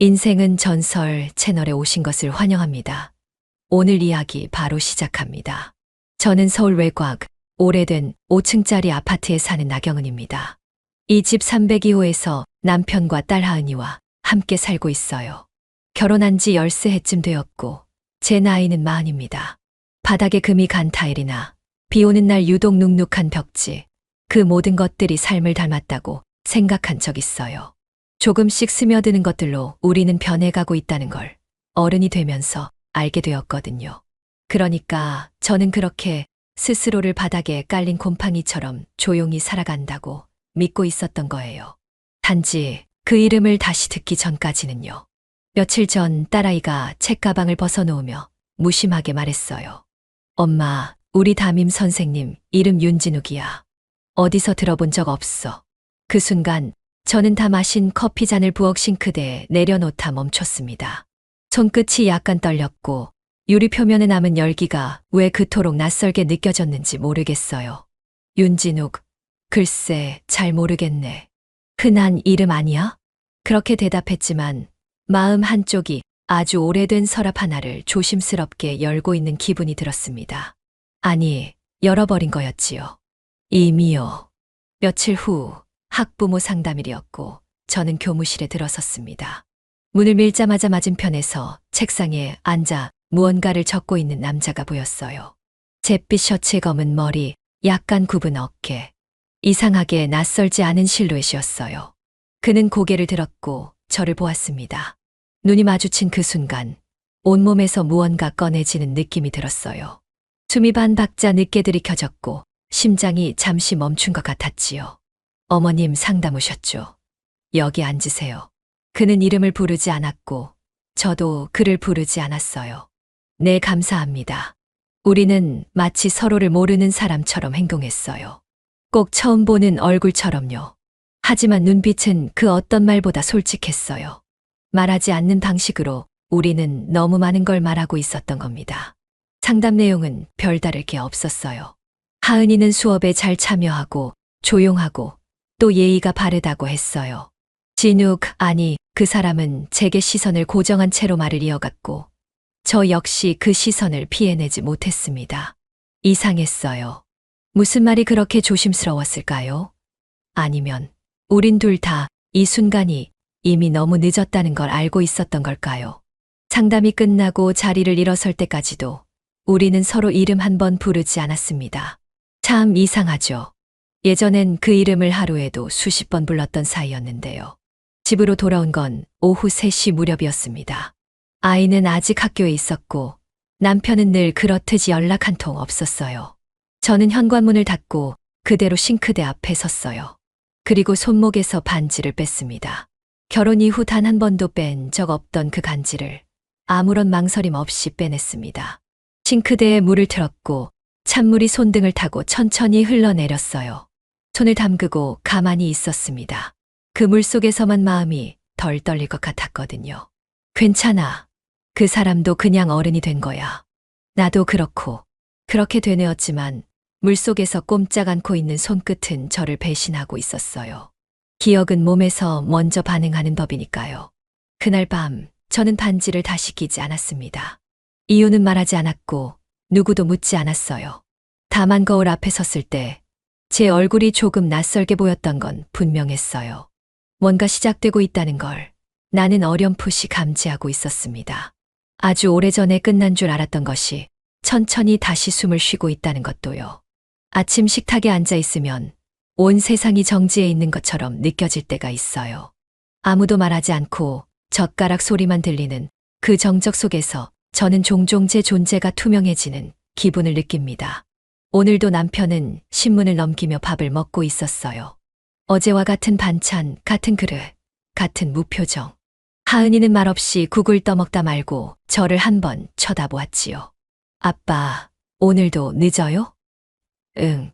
인생은 전설 채널에 오신 것을 환영합니다. 오늘 이야기 바로 시작합니다. 저는 서울 외곽 오래된 5층짜리 아파트에 사는 나경은입니다. 이 집 302호에서 남편과 딸 하은이와 함께 살고 있어요. 결혼한 지 13해쯤 되었고 제 나이는 40입니다. 바닥에 금이 간 타일이나 비 오는 날 유독 눅눅한 벽지, 그 모든 것들이 삶을 닮았다고 생각한 적 있어요. 조금씩 스며드는 것들로 우리는 변해가고 있다는 걸 어른이 되면서 알게 되었거든요. 그러니까 저는 그렇게 스스로를 바닥에 깔린 곰팡이처럼 조용히 살아간다고 믿고 있었던 거예요. 단지 그 이름을 다시 듣기 전까지는요. 며칠 전 딸아이가 책가방을 벗어놓으며 무심하게 말했어요. 엄마, 우리 담임 선생님 이름 윤진욱이야. 어디서 들어본 적 없어. 그 순간 저는 다 마신 커피 잔을 부엌 싱크대에 내려놓다 멈췄습니다. 손끝이 약간 떨렸고 유리 표면에 남은 열기가 왜 그토록 낯설게 느껴졌는지 모르겠어요. 윤진욱, 글쎄 잘 모르겠네. 흔한 이름 아니야? 그렇게 대답했지만 마음 한쪽이 아주 오래된 서랍 하나를 조심스럽게 열고 있는 기분이 들었습니다. 아니, 열어버린 거였지요. 이미요. 며칠 후 학부모 상담일이었고 저는 교무실에 들어섰습니다. 문을 밀자마자 맞은편에서 책상에 앉아 무언가를 적고 있는 남자가 보였어요. 잿빛 셔츠에 검은 머리, 약간 굽은 어깨. 이상하게 낯설지 않은 실루엣이었어요. 그는 고개를 들었고 저를 보았습니다. 눈이 마주친 그 순간 온몸에서 무언가 꺼내지는 느낌이 들었어요. 숨이 반 박자 늦게 들이켜졌고 심장이 잠시 멈춘 것 같았지요. 어머님 상담 오셨죠? 여기 앉으세요. 그는 이름을 부르지 않았고 저도 그를 부르지 않았어요. 네, 감사합니다. 우리는 마치 서로를 모르는 사람처럼 행동했어요. 꼭 처음 보는 얼굴처럼요. 하지만 눈빛은 그 어떤 말보다 솔직했어요. 말하지 않는 방식으로 우리는 너무 많은 걸 말하고 있었던 겁니다. 상담 내용은 별다를 게 없었어요. 하은이는 수업에 잘 참여하고 조용하고 또 예의가 바르다고 했어요. 진욱, 아니, 그 사람은 제게 시선을 고정한 채로 말을 이어갔고 저 역시 그 시선을 피해내지 못했습니다. 이상했어요. 무슨 말이 그렇게 조심스러웠을까요? 아니면 우린 둘 다 이 순간이 이미 너무 늦었다는 걸 알고 있었던 걸까요? 상담이 끝나고 자리를 일어설 때까지도 우리는 서로 이름 한 번 부르지 않았습니다. 참 이상하죠. 예전엔 그 이름을 하루에도 수십 번 불렀던 사이였는데요. 집으로 돌아온 건 오후 3시 무렵이었습니다. 아이는 아직 학교에 있었고 남편은 늘 그렇듯 연락 한 통 없었어요. 저는 현관문을 닫고 그대로 싱크대 앞에 섰어요. 그리고 손목에서 반지를 뺐습니다. 결혼 이후 단 한 번도 뺀 적 없던 그 간지를 아무런 망설임 없이 빼냈습니다. 싱크대에 물을 틀었고 찬물이 손등을 타고 천천히 흘러내렸어요. 손을 담그고 가만히 있었습니다. 그 물속에서만 마음이 덜 떨릴 것 같았거든요. 괜찮아. 그 사람도 그냥 어른이 된 거야. 나도 그렇고. 그렇게 되뇌었지만 물속에서 꼼짝 않고 있는 손끝은 저를 배신하고 있었어요. 기억은 몸에서 먼저 반응하는 법이니까요. 그날 밤 저는 반지를 다시 끼지 않았습니다. 이유는 말하지 않았고 누구도 묻지 않았어요. 다만 거울 앞에 섰을 때 제 얼굴이 조금 낯설게 보였던 건 분명했어요. 뭔가 시작되고 있다는 걸 나는 어렴풋이 감지하고 있었습니다. 아주 오래전에 끝난 줄 알았던 것이 천천히 다시 숨을 쉬고 있다는 것도요. 아침 식탁에 앉아 있으면 온 세상이 정지해 있는 것처럼 느껴질 때가 있어요. 아무도 말하지 않고 젓가락 소리만 들리는 그 정적 속에서 저는 종종 제 존재가 투명해지는 기분을 느낍니다. 오늘도 남편은 신문을 넘기며 밥을 먹고 있었어요. 어제와 같은 반찬, 같은 그릇, 같은 무표정. 하은이는 말없이 국을 떠먹다 말고 저를 한번 쳐다보았지요. 아빠, 오늘도 늦어요? 응,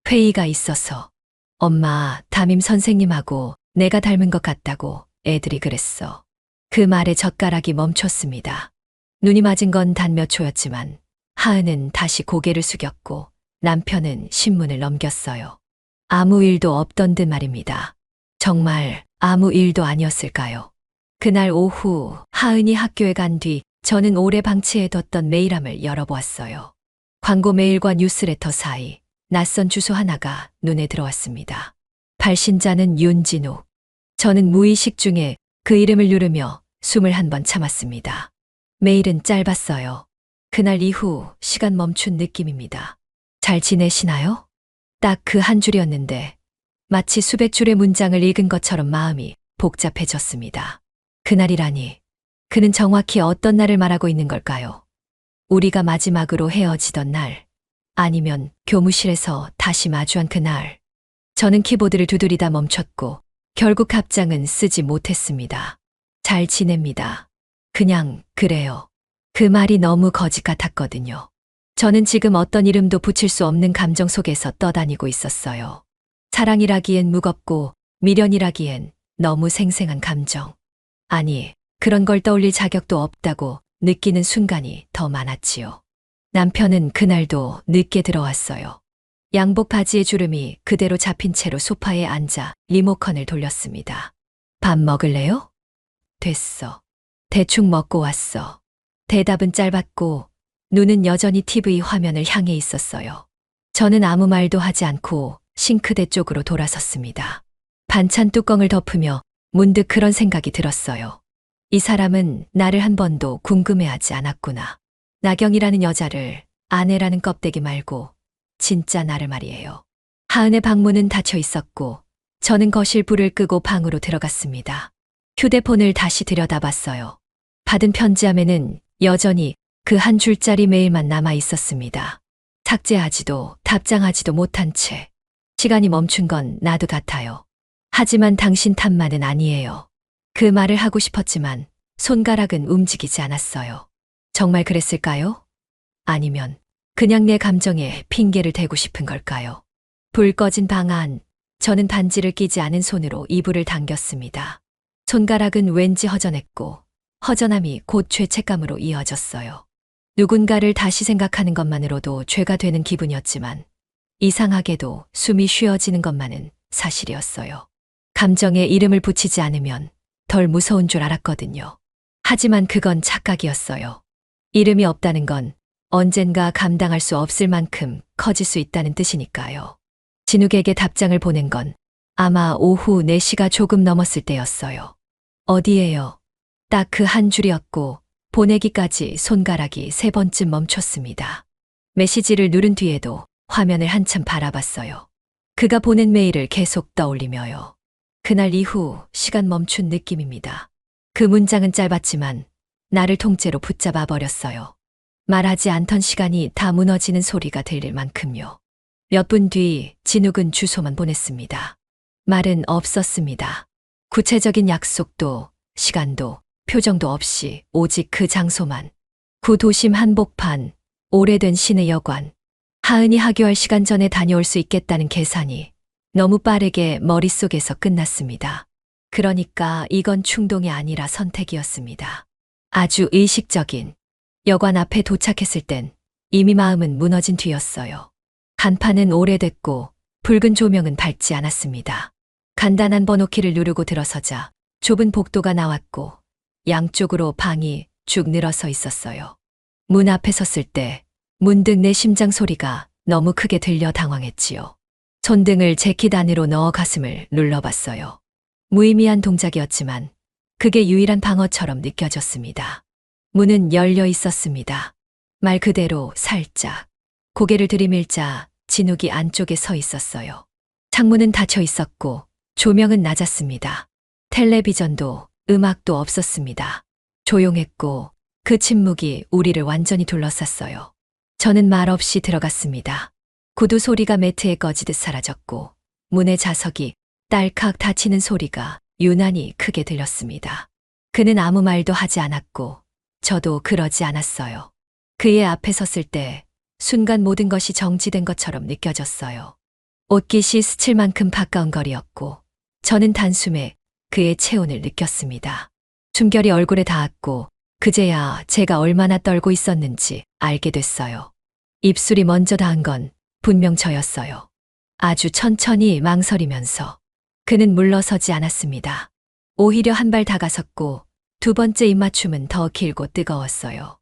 회의가 있어서. 엄마, 담임 선생님하고 내가 닮은 것 같다고 애들이 그랬어. 그 말에 젓가락이 멈췄습니다. 눈이 맞은 건 단 몇 초였지만 하은은 다시 고개를 숙였고 남편은 신문을 넘겼어요. 아무 일도 없던 듯 말입니다. 정말 아무 일도 아니었을까요? 그날 오후 하은이 학교에 간 뒤 저는 오래 방치해뒀던 메일함을 열어보았어요. 광고 메일과 뉴스레터 사이 낯선 주소 하나가 눈에 들어왔습니다. 발신자는 윤진욱. 저는 무의식 중에 그 이름을 누르며 숨을 한 번 참았습니다. 메일은 짧았어요. 그날 이후 시간 멈춘 느낌입니다. 잘 지내시나요? 딱 그 한 줄이었는데 마치 수백 줄의 문장을 읽은 것처럼 마음이 복잡해졌습니다. 그날이라니, 그는 정확히 어떤 날을 말하고 있는 걸까요? 우리가 마지막으로 헤어지던 날, 아니면 교무실에서 다시 마주한 그날. 저는 키보드를 두드리다 멈췄고 결국 답장은 쓰지 못했습니다. 잘 지냅니다. 그냥 그래요. 그 말이 너무 거짓 같았거든요. 저는 지금 어떤 이름도 붙일 수 없는 감정 속에서 떠다니고 있었어요. 사랑이라기엔 무겁고 미련이라기엔 너무 생생한 감정. 아니, 그런 걸 떠올릴 자격도 없다고 느끼는 순간이 더 많았지요. 남편은 그날도 늦게 들어왔어요. 양복 바지의 주름이 그대로 잡힌 채로 소파에 앉아 리모컨을 돌렸습니다. 밥 먹을래요? 됐어. 대충 먹고 왔어. 대답은 짧았고 눈은 여전히 TV 화면을 향해 있었어요. 저는 아무 말도 하지 않고 싱크대 쪽으로 돌아섰습니다. 반찬 뚜껑을 덮으며 문득 그런 생각이 들었어요. 이 사람은 나를 한 번도 궁금해하지 않았구나. 나경이라는 여자를 아내라는 껍데기 말고 진짜 나를 말이에요. 하은의 방문은 닫혀 있었고 저는 거실 불을 끄고 방으로 들어갔습니다. 휴대폰을 다시 들여다봤어요. 받은 편지함에는 여전히 그 한 줄짜리 메일만 남아 있었습니다. 삭제하지도 답장하지도 못한 채. 시간이 멈춘 건 나도 같아요. 하지만 당신 탓만은 아니에요. 그 말을 하고 싶었지만 손가락은 움직이지 않았어요. 정말 그랬을까요? 아니면 그냥 내 감정에 핑계를 대고 싶은 걸까요? 불 꺼진 방 안, 저는 반지를 끼지 않은 손으로 이불을 당겼습니다. 손가락은 왠지 허전했고 허전함이 곧 죄책감으로 이어졌어요. 누군가를 다시 생각하는 것만으로도 죄가 되는 기분이었지만 이상하게도 숨이 쉬어지는 것만은 사실이었어요. 감정에 이름을 붙이지 않으면 덜 무서운 줄 알았거든요. 하지만 그건 착각이었어요. 이름이 없다는 건 언젠가 감당할 수 없을 만큼 커질 수 있다는 뜻이니까요. 진욱에게 답장을 보낸 건 아마 오후 4시가 조금 넘었을 때였어요. 어디에요? 딱 그 한 줄이었고 보내기까지 손가락이 3번쯤 멈췄습니다. 메시지를 누른 뒤에도 화면을 한참 바라봤어요. 그가 보낸 메일을 계속 떠올리며요. 그날 이후 시간 멈춘 느낌입니다. 그 문장은 짧았지만 나를 통째로 붙잡아 버렸어요. 말하지 않던 시간이 다 무너지는 소리가 들릴 만큼요. 몇 분 뒤 진욱은 주소만 보냈습니다. 말은 없었습니다. 구체적인 약속도 시간도 표정도 없이 오직 그 장소만. 구도심 한복판, 오래된 시내 여관. 하은이 하교할 시간 전에 다녀올 수 있겠다는 계산이 너무 빠르게 머릿속에서 끝났습니다. 그러니까 이건 충동이 아니라 선택이었습니다. 아주 의식적인. 여관 앞에 도착했을 땐 이미 마음은 무너진 뒤였어요. 간판은 오래됐고 붉은 조명은 밝지 않았습니다. 간단한 번호키를 누르고 들어서자 좁은 복도가 나왔고 양쪽으로 방이 쭉 늘어서 있었어요. 문 앞에 섰을 때 문득 내 심장 소리가 너무 크게 들려 당황했지요. 손등을 재킷 안으로 넣어 가슴을 눌러봤어요. 무의미한 동작이었지만 그게 유일한 방어처럼 느껴졌습니다. 문은 열려 있었습니다. 말 그대로 살짝. 고개를 들이밀자 진욱이 안쪽에 서 있었어요. 창문은 닫혀 있었고 조명은 낮았습니다. 텔레비전도 음악도 없었습니다. 조용했고 그 침묵이 우리를 완전히 둘러쌌어요. 저는 말없이 들어갔습니다. 구두 소리가 매트에 꺼지듯 사라졌고 문의 자석이 딸칵 닫히는 소리가 유난히 크게 들렸습니다. 그는 아무 말도 하지 않았고 저도 그러지 않았어요. 그의 앞에 섰을 때 순간 모든 것이 정지된 것처럼 느껴졌어요. 옷깃이 스칠 만큼 가까운 거리였고 저는 단숨에 그의 체온을 느꼈습니다. 숨결이 얼굴에 닿았고 그제야 제가 얼마나 떨고 있었는지 알게 됐어요. 입술이 먼저 닿은 건 분명 저였어요. 아주 천천히 망설이면서. 그는 물러서지 않았습니다. 오히려 한 발 다가섰고 두 번째 입맞춤은 더 길고 뜨거웠어요.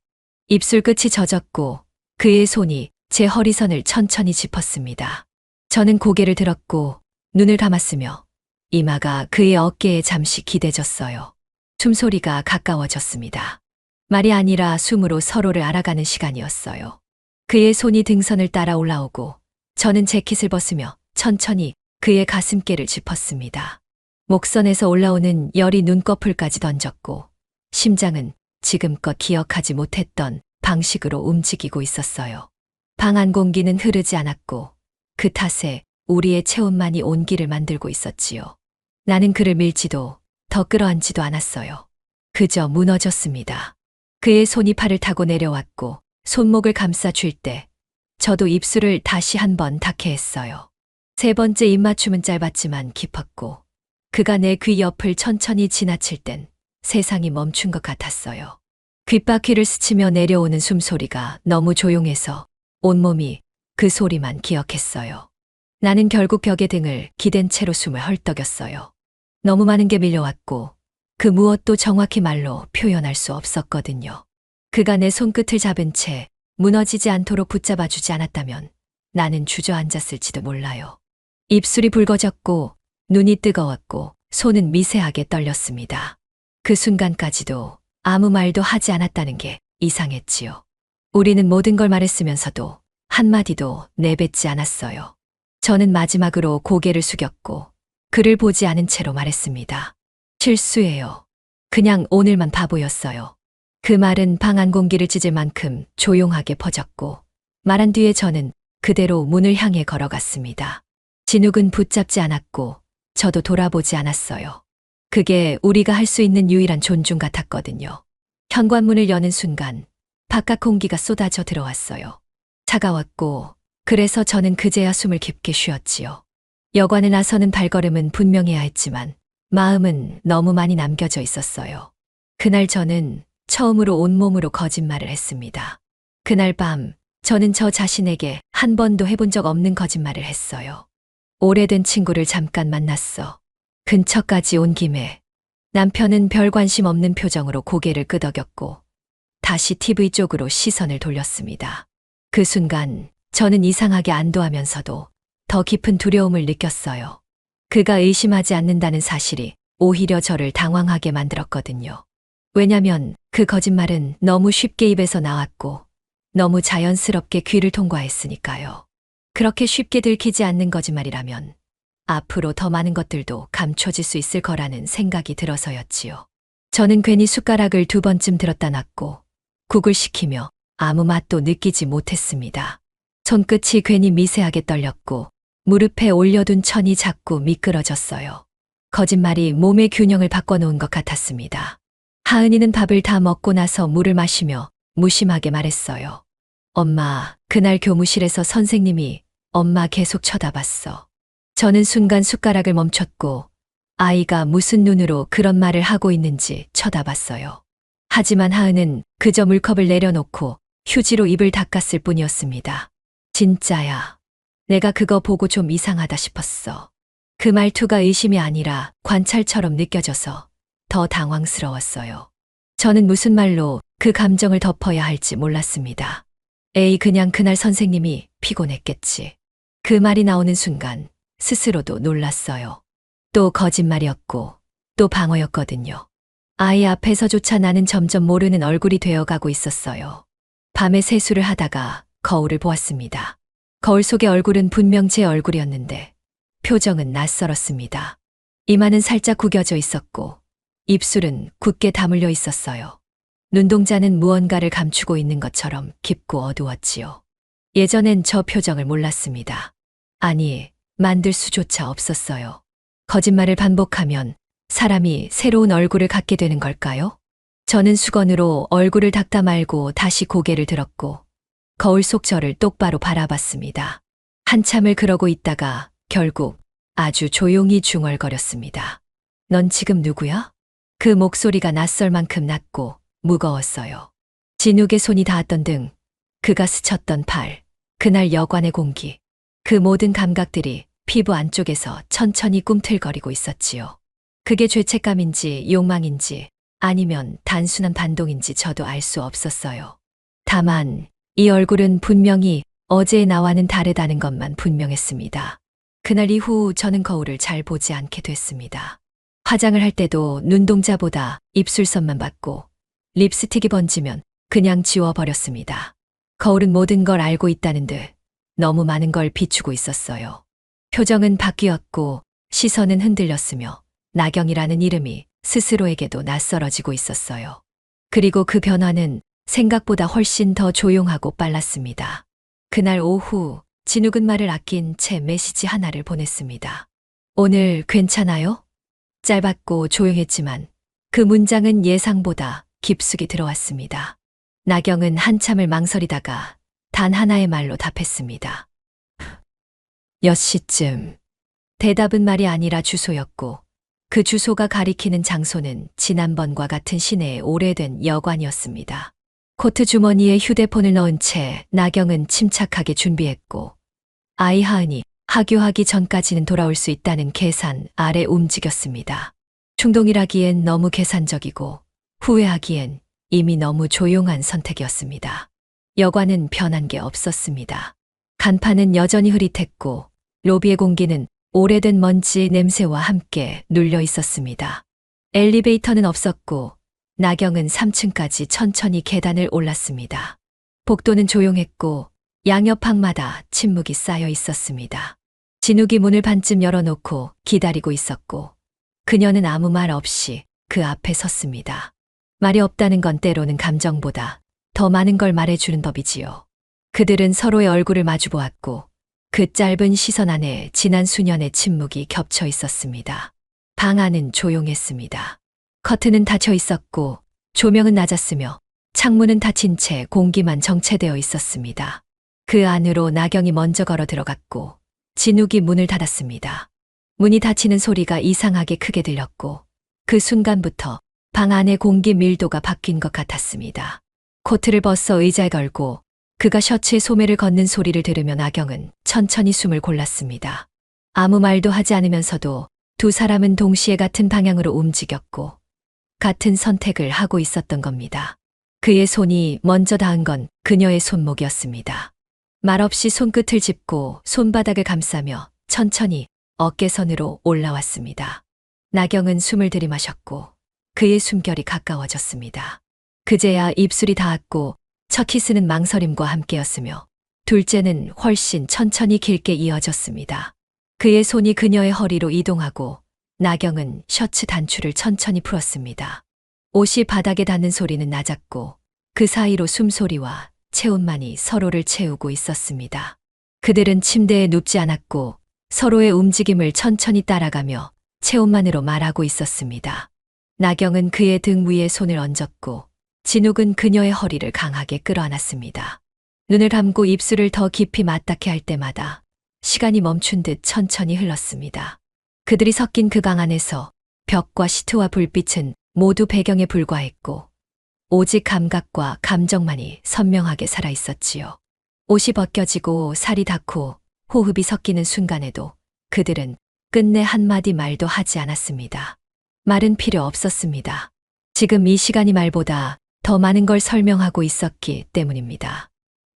입술 끝이 젖었고 그의 손이 제 허리선을 천천히 짚었습니다. 저는 고개를 들었고 눈을 감았으며 이마가 그의 어깨에 잠시 기대졌어요. 숨소리가 가까워졌습니다. 말이 아니라 숨으로 서로를 알아가는 시간이었어요. 그의 손이 등선을 따라 올라오고 저는 재킷을 벗으며 천천히 그의 가슴께를 짚었습니다. 목선에서 올라오는 열이 눈꺼풀까지 던졌고 심장은 지금껏 기억하지 못했던 방식으로 움직이고 있었어요. 방 안 공기는 흐르지 않았고 그 탓에 우리의 체온만이 온기를 만들고 있었지요. 나는 그를 밀지도 더 끌어안지도 않았어요. 그저 무너졌습니다. 그의 손이 팔을 타고 내려왔고 손목을 감싸 쥘 때 저도 입술을 다시 한번 닿게 했어요. 세 번째 입맞춤은 짧았지만 깊었고 그가 내 귀 옆을 천천히 지나칠 땐 세상이 멈춘 것 같았어요. 귓바퀴를 스치며 내려오는 숨소리가 너무 조용해서 온몸이 그 소리만 기억했어요. 나는 결국 벽에 등을 기댄 채로 숨을 헐떡였어요. 너무 많은 게 밀려왔고 그 무엇도 정확히 말로 표현할 수 없었거든요. 그가 내 손끝을 잡은 채 무너지지 않도록 붙잡아주지 않았다면 나는 주저앉았을지도 몰라요. 입술이 붉어졌고 눈이 뜨거웠고 손은 미세하게 떨렸습니다. 그 순간까지도 아무 말도 하지 않았다는 게 이상했지요. 우리는 모든 걸 말했으면서도 한마디도 내뱉지 않았어요. 저는 마지막으로 고개를 숙였고 그를 보지 않은 채로 말했습니다. 실수예요. 그냥 오늘만 바보였어요. 그 말은 방 안 공기를 찢을 만큼 조용하게 퍼졌고 말한 뒤에 저는 그대로 문을 향해 걸어갔습니다. 진욱은 붙잡지 않았고 저도 돌아보지 않았어요. 그게 우리가 할 수 있는 유일한 존중 같았거든요. 현관문을 여는 순간 바깥 공기가 쏟아져 들어왔어요. 차가웠고 그래서 저는 그제야 숨을 깊게 쉬었지요. 여관에 나서는 발걸음은 분명해야 했지만 마음은 너무 많이 남겨져 있었어요. 그날 저는 처음으로 온몸으로 거짓말을 했습니다. 그날 밤 저는 저 자신에게 한 번도 해본 적 없는 거짓말을 했어요. 오래된 친구를 잠깐 만났어. 근처까지 온 김에 남편은 별 관심 없는 표정으로 고개를 끄덕였고 다시 TV 쪽으로 시선을 돌렸습니다. 그 순간 저는 이상하게 안도하면서도 더 깊은 두려움을 느꼈어요. 그가 의심하지 않는다는 사실이 오히려 저를 당황하게 만들었거든요. 왜냐면 그 거짓말은 너무 쉽게 입에서 나왔고 너무 자연스럽게 귀를 통과했으니까요. 그렇게 쉽게 들키지 않는 거짓말이라면 앞으로 더 많은 것들도 감춰질 수 있을 거라는 생각이 들어서였지요. 저는 괜히 숟가락을 2번쯤 들었다 놨고 국을 식히며 아무 맛도 느끼지 못했습니다. 손끝이 괜히 미세하게 떨렸고 무릎에 올려둔 천이 자꾸 미끄러졌어요. 거짓말이 몸의 균형을 바꿔놓은 것 같았습니다. 하은이는 밥을 다 먹고 나서 물을 마시며 무심하게 말했어요. 엄마, 그날 교무실에서 선생님이 엄마 계속 쳐다봤어. 저는 순간 숟가락을 멈췄고 아이가 무슨 눈으로 그런 말을 하고 있는지 쳐다봤어요. 하지만 하은은 그저 물컵을 내려놓고 휴지로 입을 닦았을 뿐이었습니다. 진짜야. 내가 그거 보고 좀 이상하다 싶었어. 그 말투가 의심이 아니라 관찰처럼 느껴져서 더 당황스러웠어요. 저는 무슨 말로 그 감정을 덮어야 할지 몰랐습니다. 에이, 그냥 그날 선생님이 피곤했겠지. 그 말이 나오는 순간 스스로도 놀랐어요. 또 거짓말이었고 또 방어였거든요. 아이 앞에서조차 나는 점점 모르는 얼굴이 되어가고 있었어요. 밤에 세수를 하다가 거울을 보았습니다. 거울 속의 얼굴은 분명 제 얼굴이었는데 표정은 낯설었습니다. 이마는 살짝 구겨져 있었고 입술은 굳게 다물려 있었어요. 눈동자는 무언가를 감추고 있는 것처럼 깊고 어두웠지요. 예전엔 저 표정을 몰랐습니다. 아니, 만들 수조차 없었어요. 거짓말을 반복하면 사람이 새로운 얼굴을 갖게 되는 걸까요? 저는 수건으로 얼굴을 닦다 말고 다시 고개를 들었고 거울 속 저를 똑바로 바라봤습니다. 한참을 그러고 있다가 결국 아주 조용히 중얼거렸습니다. 넌 지금 누구야? 그 목소리가 낯설 만큼 낮고 무거웠어요. 진욱의 손이 닿았던 등, 그가 스쳤던 팔, 그날 여관의 공기, 그 모든 감각들이 피부 안쪽에서 천천히 꿈틀거리고 있었지요. 그게 죄책감인지 욕망인지 아니면 단순한 반동인지 저도 알 수 없었어요. 다만 이 얼굴은 분명히 어제의 나와는 다르다는 것만 분명했습니다. 그날 이후 저는 거울을 잘 보지 않게 됐습니다. 화장을 할 때도 눈동자보다 입술선만 봤고 립스틱이 번지면 그냥 지워버렸습니다. 거울은 모든 걸 알고 있다는 듯 너무 많은 걸 비추고 있었어요. 표정은 바뀌었고 시선은 흔들렸으며 나경이라는 이름이 스스로에게도 낯설어지고 있었어요. 그리고 그 변화는 생각보다 훨씬 더 조용하고 빨랐습니다. 그날 오후 진욱은 말을 아낀 채 메시지 하나를 보냈습니다. 오늘 괜찮아요? 짧았고 조용했지만 그 문장은 예상보다 깊숙이 들어왔습니다. 나경은 한참을 망설이다가 단 하나의 말로 답했습니다. 몇 시쯤? 대답은 말이 아니라 주소였고 그 주소가 가리키는 장소는 지난번과 같은 시내의 오래된 여관이었습니다. 코트 주머니에 휴대폰을 넣은 채 나경은 침착하게 준비했고 아이 하은이 하교하기 전까지는 돌아올 수 있다는 계산 아래 움직였습니다. 충동이라기엔 너무 계산적이고 후회하기엔 이미 너무 조용한 선택이었습니다. 여관은 변한 게 없었습니다. 간판은 여전히 흐릿했고 로비의 공기는 오래된 먼지 냄새와 함께 눌려 있었습니다. 엘리베이터는 없었고 나경은 3층까지 천천히 계단을 올랐습니다. 복도는 조용했고 양옆 방마다 침묵이 쌓여 있었습니다. 진욱이 문을 반쯤 열어놓고 기다리고 있었고 그녀는 아무 말 없이 그 앞에 섰습니다. 말이 없다는 건 때로는 감정보다 더 많은 걸 말해주는 법이지요. 그들은 서로의 얼굴을 마주보았고 그 짧은 시선 안에 지난 수년의 침묵이 겹쳐 있었습니다. 방 안은 조용했습니다. 커튼은 닫혀 있었고 조명은 낮았으며 창문은 닫힌 채 공기만 정체되어 있었습니다. 그 안으로 나경이 먼저 걸어 들어갔고 진욱이 문을 닫았습니다. 문이 닫히는 소리가 이상하게 크게 들렸고 그 순간부터 방 안의 공기 밀도가 바뀐 것 같았습니다. 코트를 벗어 의자에 걸고 그가 셔츠에 소매를 걷는 소리를 들으며 나경은 천천히 숨을 골랐습니다. 아무 말도 하지 않으면서도 두 사람은 동시에 같은 방향으로 움직였고 같은 선택을 하고 있었던 겁니다. 그의 손이 먼저 닿은 건 그녀의 손목이었습니다. 말없이 손끝을 짚고 손바닥을 감싸며 천천히 어깨선으로 올라왔습니다. 나경은 숨을 들이마셨고 그의 숨결이 가까워졌습니다. 그제야 입술이 닿았고 첫 키스는 망설임과 함께였으며 둘째는 훨씬 천천히 길게 이어졌습니다. 그의 손이 그녀의 허리로 이동하고 나경은 셔츠 단추를 천천히 풀었습니다. 옷이 바닥에 닿는 소리는 낮았고 그 사이로 숨소리와 체온만이 서로를 채우고 있었습니다. 그들은 침대에 눕지 않았고 서로의 움직임을 천천히 따라가며 체온만으로 말하고 있었습니다. 나경은 그의 등 위에 손을 얹었고 진욱은 그녀의 허리를 강하게 끌어안았습니다. 눈을 감고 입술을 더 깊이 맞닿게 할 때마다 시간이 멈춘 듯 천천히 흘렀습니다. 그들이 섞인 그 방 안에서 벽과 시트와 불빛은 모두 배경에 불과했고 오직 감각과 감정만이 선명하게 살아있었지요. 옷이 벗겨지고 살이 닿고 호흡이 섞이는 순간에도 그들은 끝내 한마디 말도 하지 않았습니다. 말은 필요 없었습니다. 지금 이 시간이 말보다 더 많은 걸 설명하고 있었기 때문입니다.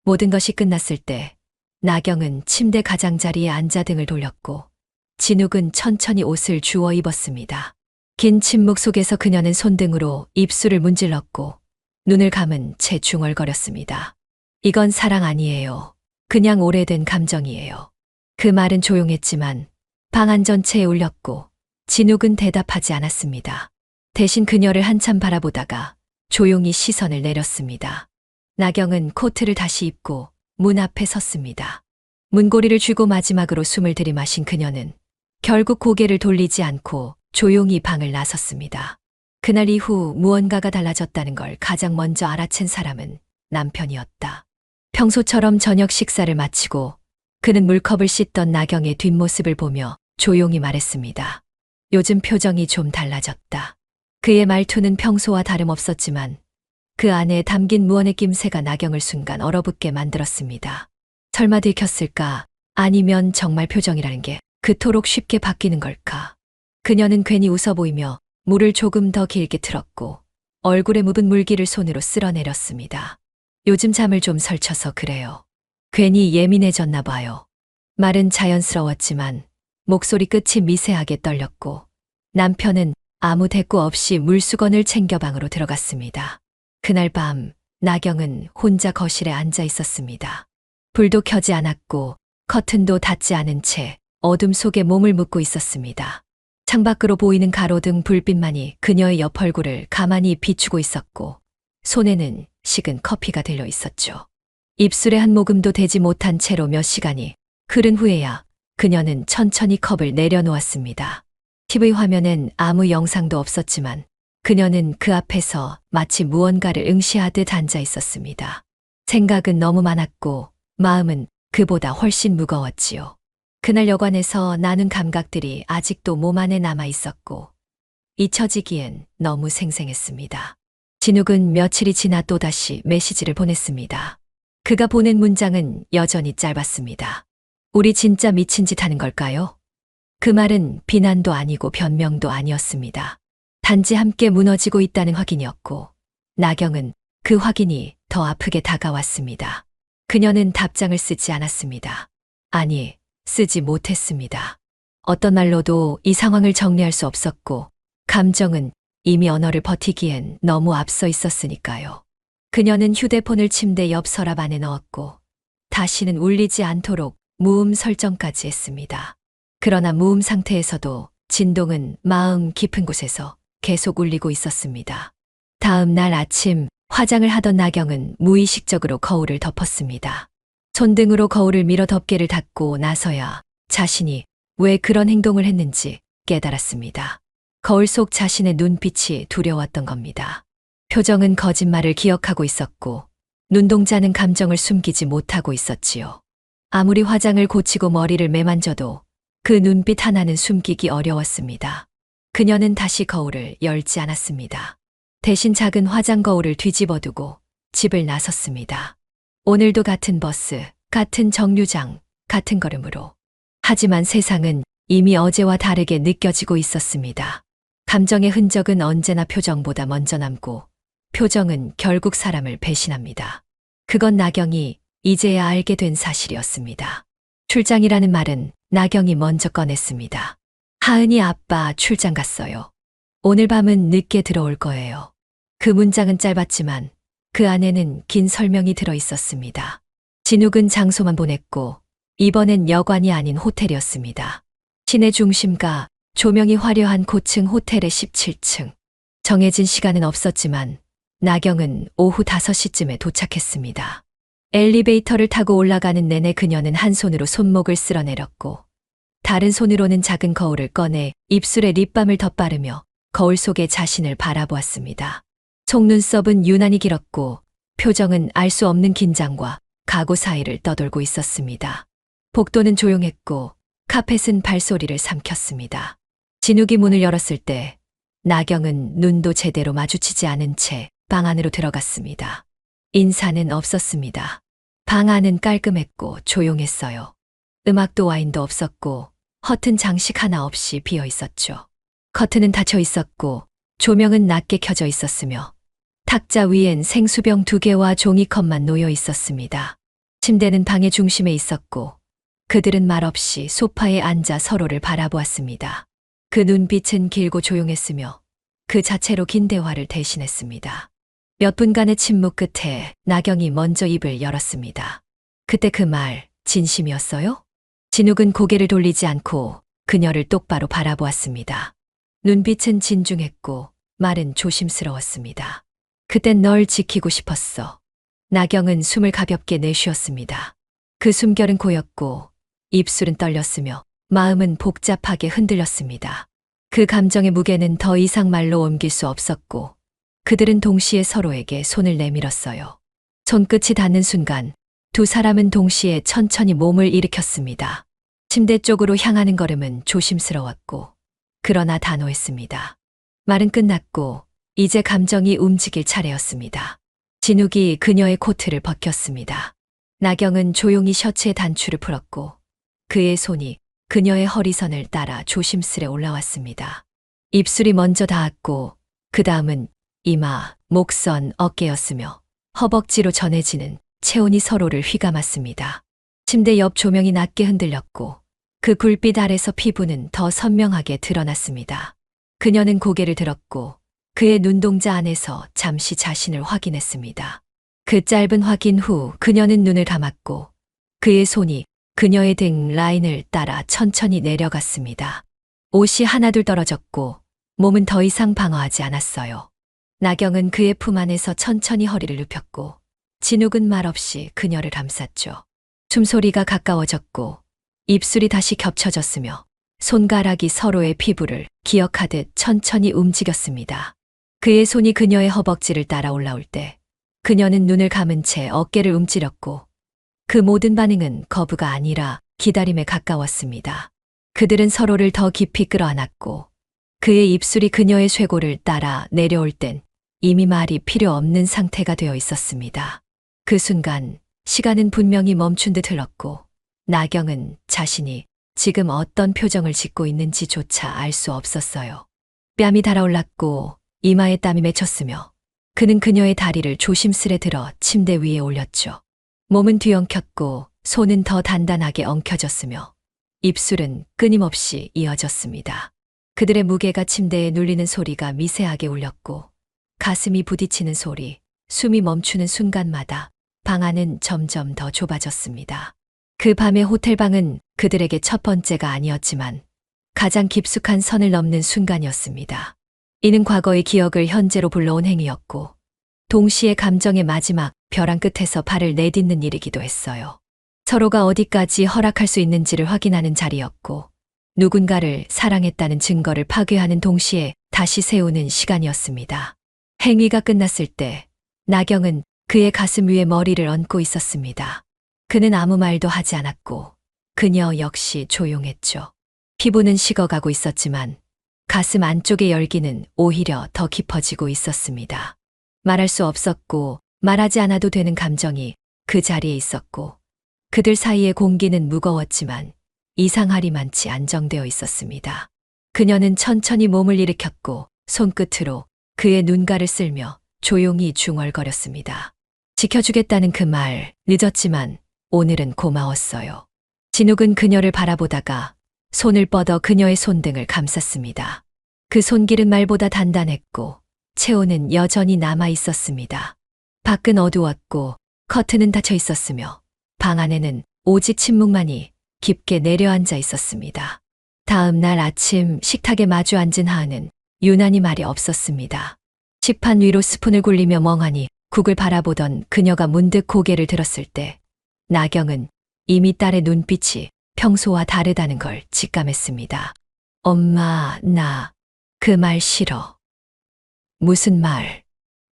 모든 것이 끝났을 때 나경은 침대 가장자리에 앉아 등을 돌렸고 진욱은 천천히 옷을 주워 입었습니다. 긴 침묵 속에서 그녀는 손등으로 입술을 문질렀고 눈을 감은 채 중얼거렸습니다. 이건 사랑 아니에요. 그냥 오래된 감정이에요. 그 말은 조용했지만 방 안 전체에 울렸고 진욱은 대답하지 않았습니다. 대신 그녀를 한참 바라보다가 조용히 시선을 내렸습니다. 나경은 코트를 다시 입고 문 앞에 섰습니다. 문고리를 쥐고 마지막으로 숨을 들이마신 그녀는 결국 고개를 돌리지 않고 조용히 방을 나섰습니다. 그날 이후 무언가가 달라졌다는 걸 가장 먼저 알아챈 사람은 남편이었다. 평소처럼 저녁 식사를 마치고 그는 물컵을 씻던 나경의 뒷모습을 보며 조용히 말했습니다. 요즘 표정이 좀 달라졌다. 그의 말투는 평소와 다름없었지만 그 안에 담긴 무언의 낌새가 나경을 순간 얼어붙게 만들었습니다. 설마 들켰을까? 아니면 정말 표정이라는 게 그토록 쉽게 바뀌는 걸까? 그녀는 괜히 웃어 보이며 물을 조금 더 길게 틀었고 얼굴에 묻은 물기를 손으로 쓸어내렸습니다. 요즘 잠을 좀 설쳐서 그래요. 괜히 예민해졌나 봐요. 말은 자연스러웠지만 목소리 끝이 미세하게 떨렸고 남편은 아무 대꾸 없이 물수건을 챙겨 방으로 들어갔습니다. 그날 밤 나경은 혼자 거실에 앉아 있었습니다. 불도 켜지 않았고 커튼도 닫지 않은 채 어둠 속에 몸을 묻고 있었습니다. 창밖으로 보이는 가로등 불빛만이 그녀의 옆 얼굴을 가만히 비추고 있었고 손에는 식은 커피가 들려 있었죠. 입술에 한 모금도 대지 못한 채로 몇 시간이 흐른 후에야 그녀는 천천히 컵을 내려놓았습니다. TV 화면엔 아무 영상도 없었지만 그녀는 그 앞에서 마치 무언가를 응시하듯 앉아 있었습니다. 생각은 너무 많았고 마음은 그보다 훨씬 무거웠지요. 그날 여관에서 나눈 감각들이 아직도 몸 안에 남아 있었고 잊혀지기엔 너무 생생했습니다. 진욱은 며칠이 지나 또다시 메시지를 보냈습니다. 그가 보낸 문장은 여전히 짧았습니다. 우리 진짜 미친 짓 하는 걸까요? 그 말은 비난도 아니고 변명도 아니었습니다. 단지 함께 무너지고 있다는 확인이었고 나경은 그 확인이 더 아프게 다가왔습니다. 그녀는 답장을 쓰지 않았습니다. 아니, 쓰지 못했습니다. 어떤 말로도 이 상황을 정리할 수 없었고 감정은 이미 언어를 버티기엔 너무 앞서 있었으니까요. 그녀는 휴대폰을 침대 옆 서랍 안에 넣었고 다시는 울리지 않도록 무음 설정까지 했습니다. 그러나 무음 상태에서도 진동은 마음 깊은 곳에서 계속 울리고 있었습니다. 다음 날 아침 화장을 하던 나경은 무의식적으로 거울을 덮었습니다. 손등으로 거울을 밀어 덮개를 닫고 나서야 자신이 왜 그런 행동을 했는지 깨달았습니다. 거울 속 자신의 눈빛이 두려웠던 겁니다. 표정은 거짓말을 기억하고 있었고 눈동자는 감정을 숨기지 못하고 있었지요. 아무리 화장을 고치고 머리를 매만져도 그 눈빛 하나는 숨기기 어려웠습니다. 그녀는 다시 거울을 열지 않았습니다. 대신 작은 화장 거울을 뒤집어두고 집을 나섰습니다. 오늘도 같은 버스, 같은 정류장, 같은 걸음으로. 하지만 세상은 이미 어제와 다르게 느껴지고 있었습니다. 감정의 흔적은 언제나 표정보다 먼저 남고 표정은 결국 사람을 배신합니다. 그건 나경이 이제야 알게 된 사실이었습니다. 출장이라는 말은 나경이 먼저 꺼냈습니다. 하은이 아빠 출장 갔어요. 오늘 밤은 늦게 들어올 거예요. 그 문장은 짧았지만 그 안에는 긴 설명이 들어 있었습니다. 진욱은 장소만 보냈고 이번엔 여관이 아닌 호텔이었습니다. 시내 중심가 조명이 화려한 고층 호텔의 17층. 정해진 시간은 없었지만 나경은 오후 5시쯤에 도착했습니다. 엘리베이터를 타고 올라가는 내내 그녀는 한 손으로 손목을 쓸어내렸고 다른 손으로는 작은 거울을 꺼내 입술에 립밤을 덧바르며 거울 속에 자신을 바라보았습니다. 속눈썹은 유난히 길었고 표정은 알 수 없는 긴장과 각오 사이를 떠돌고 있었습니다. 복도는 조용했고 카펫은 발소리를 삼켰습니다. 진욱이 문을 열었을 때 나경은 눈도 제대로 마주치지 않은 채 방 안으로 들어갔습니다. 인사는 없었습니다. 방 안은 깔끔했고 조용했어요. 음악도 와인도 없었고 허튼 장식 하나 없이 비어 있었죠. 커튼은 닫혀 있었고 조명은 낮게 켜져 있었으며 탁자 위엔 생수병 2개와 종이컵만 놓여 있었습니다. 침대는 방의 중심에 있었고 그들은 말없이 소파에 앉아 서로를 바라보았습니다. 그 눈빛은 길고 조용했으며 그 자체로 긴 대화를 대신했습니다. 몇 분간의 침묵 끝에 나경이 먼저 입을 열었습니다. 그때 그 말 진심이었어요? 진욱은 고개를 돌리지 않고 그녀를 똑바로 바라보았습니다. 눈빛은 진중했고 말은 조심스러웠습니다. 그땐 널 지키고 싶었어. 나경은 숨을 가볍게 내쉬었습니다. 그 숨결은 고였고 입술은 떨렸으며 마음은 복잡하게 흔들렸습니다. 그 감정의 무게는 더 이상 말로 옮길 수 없었고 그들은 동시에 서로에게 손을 내밀었어요. 손끝이 닿는 순간 두 사람은 동시에 천천히 몸을 일으켰습니다. 침대 쪽으로 향하는 걸음은 조심스러웠고 그러나 단호했습니다. 말은 끝났고 이제 감정이 움직일 차례였습니다. 진욱이 그녀의 코트를 벗겼습니다. 나경은 조용히 셔츠의 단추를 풀었고 그의 손이 그녀의 허리선을 따라 조심스레 올라왔습니다. 입술이 먼저 닿았고 그 다음은 이마, 목선, 어깨였으며 허벅지로 전해지는 체온이 서로를 휘감았습니다. 침대 옆 조명이 낮게 흔들렸고 그 굴빛 아래서 피부는 더 선명하게 드러났습니다. 그녀는 고개를 들었고 그의 눈동자 안에서 잠시 자신을 확인했습니다. 그 짧은 확인 후 그녀는 눈을 감았고 그의 손이 그녀의 등 라인을 따라 천천히 내려갔습니다. 옷이 하나둘 떨어졌고 몸은 더 이상 방어하지 않았어요. 나경은 그의 품 안에서 천천히 허리를 눕혔고 진욱은 말없이 그녀를 감쌌죠. 숨소리가 가까워졌고 입술이 다시 겹쳐졌으며 손가락이 서로의 피부를 기억하듯 천천히 움직였습니다. 그의 손이 그녀의 허벅지를 따라 올라올 때 그녀는 눈을 감은 채 어깨를 움츠렸고 그 모든 반응은 거부가 아니라 기다림에 가까웠습니다. 그들은 서로를 더 깊이 끌어안았고 그의 입술이 그녀의 쇄골을 따라 내려올 땐 이미 말이 필요 없는 상태가 되어 있었습니다. 그 순간 시간은 분명히 멈춘 듯 흘렀고 나경은 자신이 지금 어떤 표정을 짓고 있는지조차 알 수 없었어요. 뺨이 달아올랐고 이마에 땀이 맺혔으며 그는 그녀의 다리를 조심스레 들어 침대 위에 올렸죠. 몸은 뒤엉켰고 손은 더 단단하게 엉켜졌으며 입술은 끊임없이 이어졌습니다. 그들의 무게가 침대에 눌리는 소리가 미세하게 울렸고 가슴이 부딪히는 소리, 숨이 멈추는 순간마다 방 안은 점점 더 좁아졌습니다. 그 밤의 호텔방은 그들에게 첫 번째가 아니었지만 가장 깊숙한 선을 넘는 순간이었습니다. 이는 과거의 기억을 현재로 불러온 행위였고 동시에 감정의 마지막 벼랑 끝에서 발을 내딛는 일이기도 했어요. 서로가 어디까지 허락할 수 있는지를 확인하는 자리였고 누군가를 사랑했다는 증거를 파괴하는 동시에 다시 세우는 시간이었습니다. 행위가 끝났을 때 나경은 그의 가슴 위에 머리를 얹고 있었습니다. 그는 아무 말도 하지 않았고 그녀 역시 조용했죠. 피부는 식어가고 있었지만 가슴 안쪽의 열기는 오히려 더 깊어지고 있었습니다. 말할 수 없었고 말하지 않아도 되는 감정이 그 자리에 있었고 그들 사이의 공기는 무거웠지만 이상하리만치 안정되어 있었습니다. 그녀는 천천히 몸을 일으켰고 손끝으로 그의 눈가를 쓸며 조용히 중얼거렸습니다. 지켜주겠다는 그 말 늦었지만 오늘은 고마웠어요. 진욱은 그녀를 바라보다가 손을 뻗어 그녀의 손등을 감쌌습니다. 그 손길은 말보다 단단했고 체온은 여전히 남아 있었습니다. 밖은 어두웠고 커튼은 닫혀 있었으며 방 안에는 오직 침묵만이 깊게 내려앉아 있었습니다. 다음 날 아침 식탁에 마주 앉은 하은은 유난히 말이 없었습니다. 식판 위로 스푼을 굴리며 멍하니 국을 바라보던 그녀가 문득 고개를 들었을 때 나경은 이미 딸의 눈빛이 평소와 다르다는 걸 직감했습니다. 엄마, 나 그 말 싫어. 무슨 말?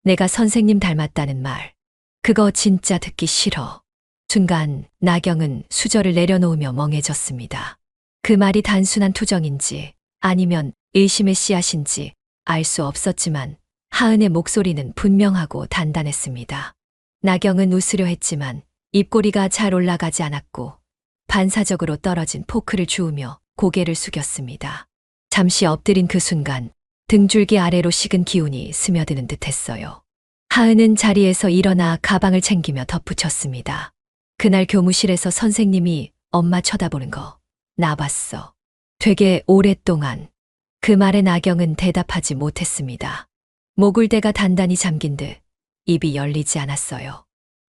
내가 선생님 닮았다는 말. 그거 진짜 듣기 싫어. 순간 나경은 수저를 내려놓으며 멍해졌습니다. 그 말이 단순한 투정인지 아니면 의심의 씨앗인지 알 수 없었지만 하은의 목소리는 분명하고 단단했습니다. 나경은 웃으려 했지만 입꼬리가 잘 올라가지 않았고 반사적으로 떨어진 포크를 주우며 고개를 숙였습니다. 잠시 엎드린 그 순간 등줄기 아래로 식은 기운이 스며드는 듯했어요. 하은은 자리에서 일어나 가방을 챙기며 덧붙였습니다. 그날 교무실에서 선생님이 엄마 쳐다보는 거 나 봤어. 되게 오랫동안. 그 말에 나경은 대답하지 못했습니다. 목울대가 단단히 잠긴 듯 입이 열리지 않았어요.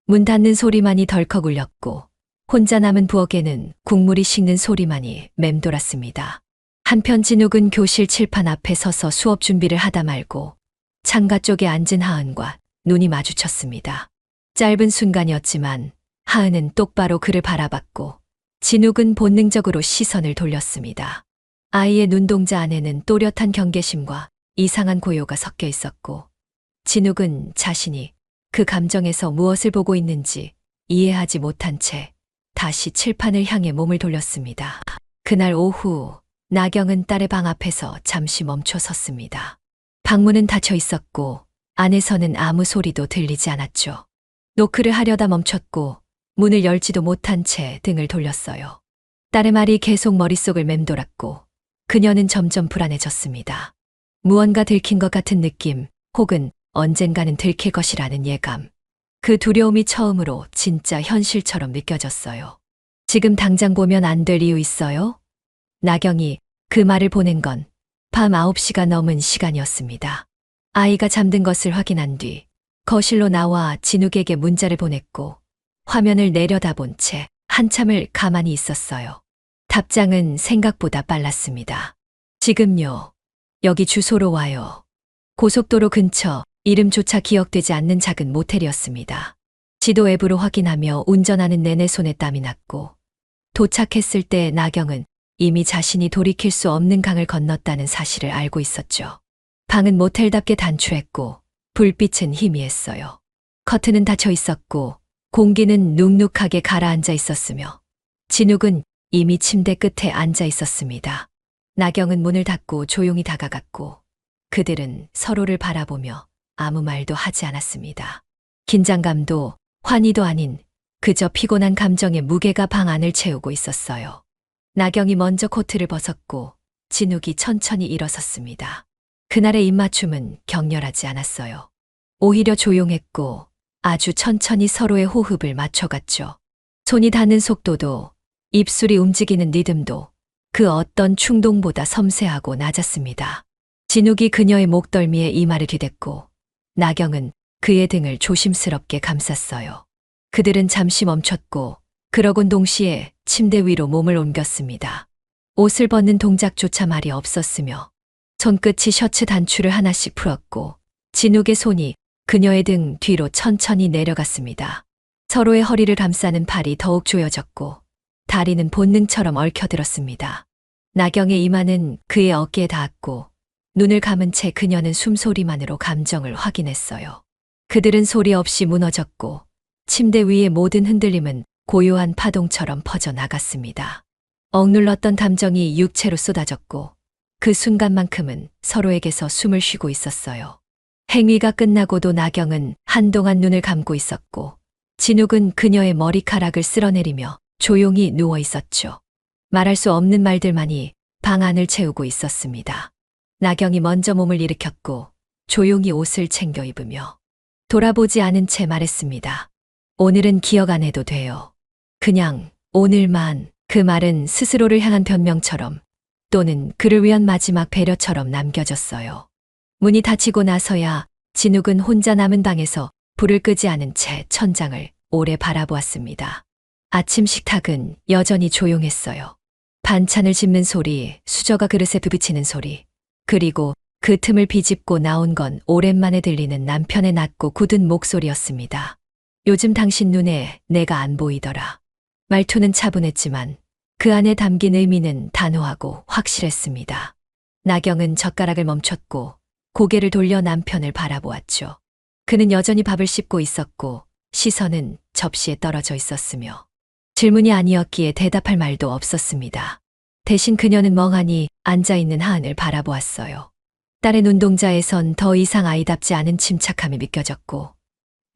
문 닫는 소리만이 덜컥 울렸고 혼자 남은 부엌에는 국물이 식는 소리만이 맴돌았습니다. 한편 진욱은 교실 칠판 앞에 서서 수업 준비를 하다 말고 창가 쪽에 앉은 하은과 눈이 마주쳤습니다. 짧은 순간이었지만 하은은 똑바로 그를 바라봤고 진욱은 본능적으로 시선을 돌렸습니다. 아이의 눈동자 안에는 또렷한 경계심과 이상한 고요가 섞여 있었고 진욱은 자신이 그 감정에서 무엇을 보고 있는지 이해하지 못한 채 다시 칠판을 향해 몸을 돌렸습니다. 그날 오후 나경은 딸의 방 앞에서 잠시 멈춰 섰습니다. 방문은 닫혀 있었고 안에서는 아무 소리도 들리지 않았죠. 노크를 하려다 멈췄고 문을 열지도 못한 채 등을 돌렸어요. 딸의 말이 계속 머릿속을 맴돌았고 그녀는 점점 불안해졌습니다. 무언가 들킨 것 같은 느낌 혹은 언젠가는 들킬 것이라는 예감. 그 두려움이 처음으로 진짜 현실처럼 느껴졌어요. 지금 당장 보면 안 될 이유 있어요? 나경이 그 말을 보낸 건 밤 9시가 넘은 시간이었습니다. 아이가 잠든 것을 확인한 뒤 거실로 나와 진욱에게 문자를 보냈고 화면을 내려다본 채 한참을 가만히 있었어요. 답장은 생각보다 빨랐습니다. 지금요. 여기 주소로 와요. 고속도로 근처 이름조차 기억되지 않는 작은 모텔이었습니다. 지도 앱으로 확인하며 운전하는 내내 손에 땀이 났고 도착했을 때 나경은 이미 자신이 돌이킬 수 없는 강을 건넜다는 사실을 알고 있었죠. 방은 모텔답게 단추했고 불빛은 희미했어요. 커튼은 닫혀 있었고 공기는 눅눅하게 가라앉아 있었으며 진욱은 이미 침대 끝에 앉아 있었습니다. 나경은 문을 닫고 조용히 다가갔고 그들은 서로를 바라보며 아무 말도 하지 않았습니다. 긴장감도 환희도 아닌 그저 피곤한 감정의 무게가 방 안을 채우고 있었어요. 나경이 먼저 코트를 벗었고 진욱이 천천히 일어섰습니다. 그날의 입맞춤은 격렬하지 않았어요. 오히려 조용했고 아주 천천히 서로의 호흡을 맞춰갔죠. 손이 닿는 속도도 입술이 움직이는 리듬도 그 어떤 충동보다 섬세하고 낮았습니다. 진욱이 그녀의 목덜미에 이마를 기댔고 나경은 그의 등을 조심스럽게 감쌌어요. 그들은 잠시 멈췄고 그러곤 동시에 침대 위로 몸을 옮겼습니다. 옷을 벗는 동작조차 말이 없었으며 손끝이 셔츠 단추를 하나씩 풀었고 진욱의 손이 그녀의 등 뒤로 천천히 내려갔습니다. 서로의 허리를 감싸는 팔이 더욱 조여졌고 다리는 본능처럼 얽혀들었습니다. 나경의 이마는 그의 어깨에 닿았고 눈을 감은 채 그녀는 숨소리만으로 감정을 확인했어요. 그들은 소리 없이 무너졌고 침대 위의 모든 흔들림은 고요한 파동처럼 퍼져나갔습니다. 억눌렀던 감정이 육체로 쏟아졌고 그 순간만큼은 서로에게서 숨을 쉬고 있었어요. 행위가 끝나고도 나경은 한동안 눈을 감고 있었고 진욱은 그녀의 머리카락을 쓸어내리며 조용히 누워 있었죠. 말할 수 없는 말들만이 방 안을 채우고 있었습니다. 나경이 먼저 몸을 일으켰고 조용히 옷을 챙겨 입으며 돌아보지 않은 채 말했습니다. 오늘은 기억 안 해도 돼요. 그냥 오늘만. 그 말은 스스로를 향한 변명처럼 또는 그를 위한 마지막 배려처럼 남겨졌어요. 문이 닫히고 나서야 진욱은 혼자 남은 방에서 불을 끄지 않은 채 천장을 오래 바라보았습니다. 아침 식탁은 여전히 조용했어요. 반찬을 집는 소리, 수저가 그릇에 부비치는 소리, 그리고 그 틈을 비집고 나온 건 오랜만에 들리는 남편의 낮고 굳은 목소리였습니다. 요즘 당신 눈에 내가 안 보이더라. 말투는 차분했지만 그 안에 담긴 의미는 단호하고 확실했습니다. 나경은 젓가락을 멈췄고 고개를 돌려 남편을 바라보았죠. 그는 여전히 밥을 씹고 있었고 시선은 접시에 떨어져 있었으며 질문이 아니었기에 대답할 말도 없었습니다. 대신 그녀는 멍하니 앉아있는 하은을 바라보았어요. 딸의 눈동자에선 더 이상 아이답지 않은 침착함이 느껴졌고